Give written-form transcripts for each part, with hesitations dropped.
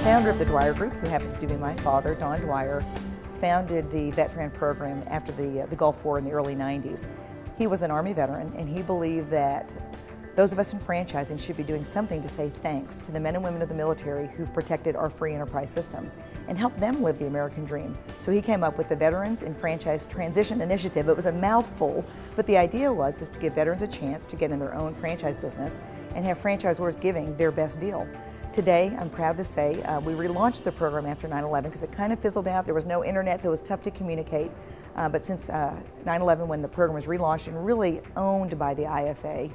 founder of the Dwyer Group, who happens to be my father, Don Dwyer, founded the VetFran program after the Gulf War in the early 90s. He was an Army veteran, and he believed that those of us in franchising should be doing something to say thanks to the men and women of the military who've protected our free enterprise system and help them live the American dream. So he came up with the Veterans in Franchise Transition Initiative. It was a mouthful, but the idea was to give veterans a chance to get in their own franchise business and have franchisors giving their best deal. Today, I'm proud to say, we relaunched the program after 9/11 because it kind of fizzled out. There was no internet, so it was tough to communicate. But since 9/11, when the program was relaunched and really owned by the IFA,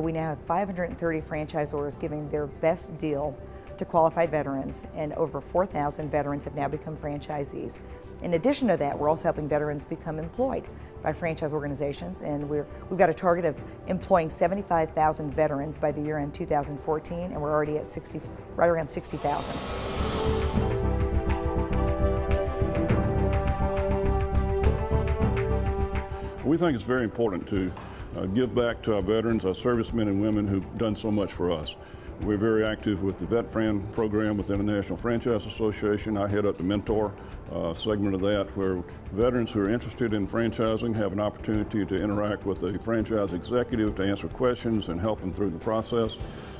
we now have 530 franchisors giving their best deal to qualified veterans, and over 4,000 veterans have now become franchisees. In addition to that, we're also helping veterans become employed by franchise organizations, and we've got a target of employing 75,000 veterans by the year end 2014, and we're already at right around 60,000. We think it's very important to give back to our veterans, our servicemen and women who've done so much for us. We're very active with the VetFran program with the International Franchise Association. I head up the mentor segment of that, where veterans who are interested in franchising have an opportunity to interact with a franchise executive to answer questions and help them through the process.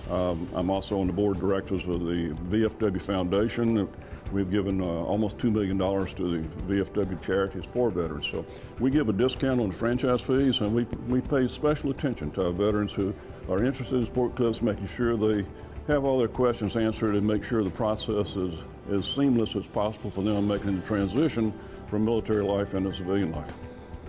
I'm also on the board of directors of the VFW Foundation. We've given almost $2 million to the VFW charities for veterans. So we give a discount on the franchise fees, and we pay special attention to our veterans who are interested in sport clubs, making sure they have all their questions answered and make sure the process is as seamless as possible for them making the transition from military life into civilian life.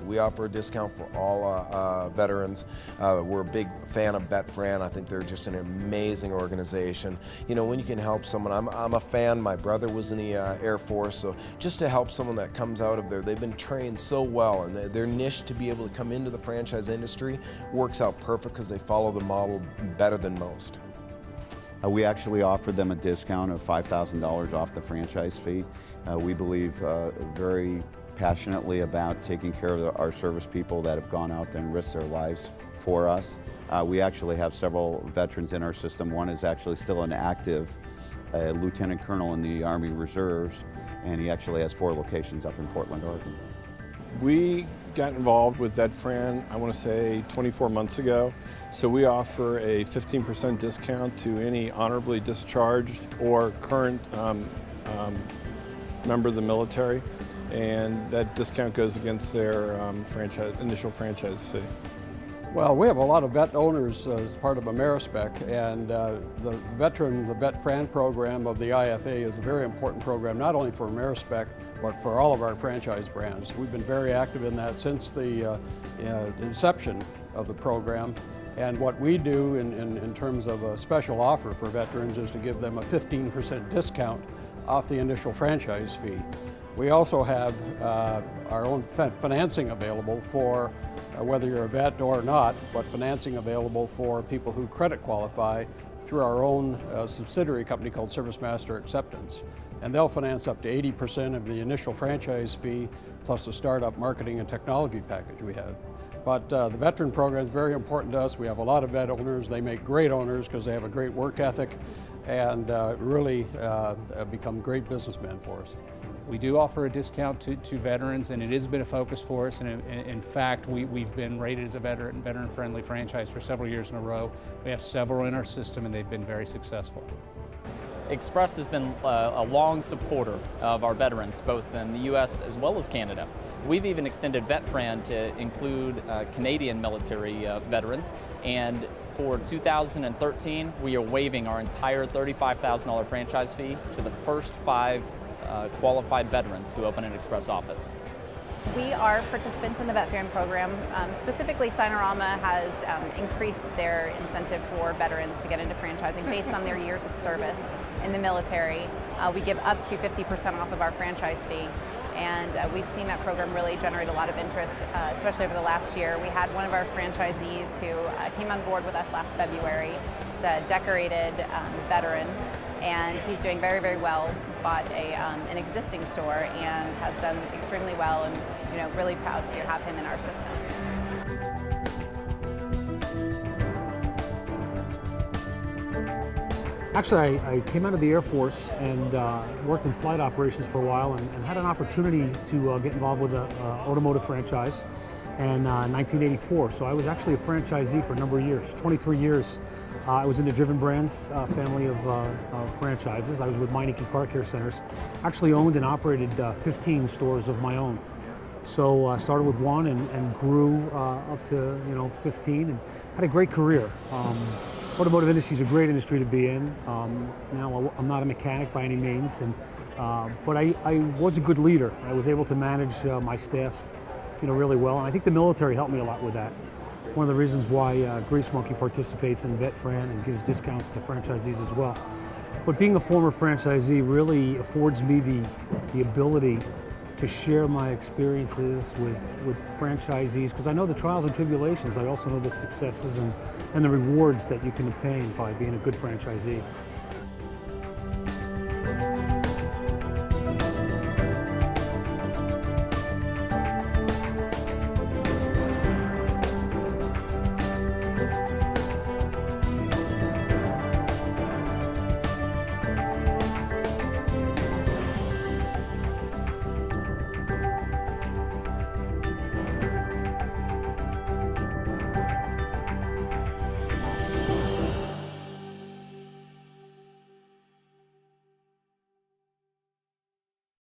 We offer a discount for all veterans. We're a big fan of VetFran. I think they're just an amazing organization. You know, when you can help someone, I'm a fan. My brother was in the Air Force, so just to help someone that comes out of there, they've been trained so well, and their niche to be able to come into the franchise industry works out perfect because they follow the model better than most. We actually offered them a discount of $5,000 off the franchise fee. We believe very passionately about taking care of our service people that have gone out there and risked their lives for us. We actually have several veterans in our system. One is actually still an active lieutenant colonel in the Army Reserves, and he actually has 4 locations up in Portland, Oregon. We got involved with VetFran, I want to say 24 months ago. So we offer a 15% discount to any honorably discharged or current member of the military, and that discount goes against their initial franchise fee. Well, we have a lot of vet owners as part of AmeriSpec, and the VetFran program of the IFA is a very important program, not only for AmeriSpec, but for all of our franchise brands. We've been very active in that since the inception of the program. And what we do in terms of a special offer for veterans is to give them a 15% discount off the initial franchise fee. We also have our own financing available for whether you're a vet or not, but financing available for people who credit qualify through our own subsidiary company called ServiceMaster Acceptance. And they'll finance up to 80% of the initial franchise fee plus the startup marketing and technology package we have. But the veteran program is very important to us. We have a lot of vet owners. They make great owners because they have a great work ethic and really become great businessmen for us. We do offer a discount to veterans, and it has been a focus for us. And in fact, we've been rated as a veteran-friendly franchise for several years in a row. We have several in our system, and they've been very successful. Express has been a long supporter of our veterans, both in the U.S. as well as Canada. We've even extended VetFran to include Canadian military veterans, and for 2013, we are waiving our entire $35,000 franchise fee to the first 5 qualified veterans who open an Express office. We are participants in the VetFran program. Specifically, Sinorama has increased their incentive for veterans to get into franchising based on their years of service in the military. We give up to 50% off of our franchise fee, and we've seen that program really generate a lot of interest, especially over the last year. We had one of our franchisees who came on board with us last February. He's a decorated veteran, and he's doing very, very well. Bought an existing store and has done extremely well, and really proud to have him in our system. Actually, I came out of the Air Force and worked in flight operations for a while and had an opportunity to get involved with an automotive franchise in 1984. So I was actually a franchisee for a number of years, 23 years. I was in the Driven Brands family of franchises. I was with Meineke Car Care Centers. Actually owned and operated 15 stores of my own. So I started with one and grew up to 15 and had a great career. Automotive industry is a great industry to be in. Now I'm not a mechanic by any means, but I was a good leader. I was able to manage my staffs, really well, and I think the military helped me a lot with that. One of the reasons why Grease Monkey participates in VetFran and gives discounts to franchisees as well. But being a former franchisee really affords me the ability to share my experiences with franchisees, because I know the trials and tribulations. I also know the successes and the rewards that you can obtain by being a good franchisee.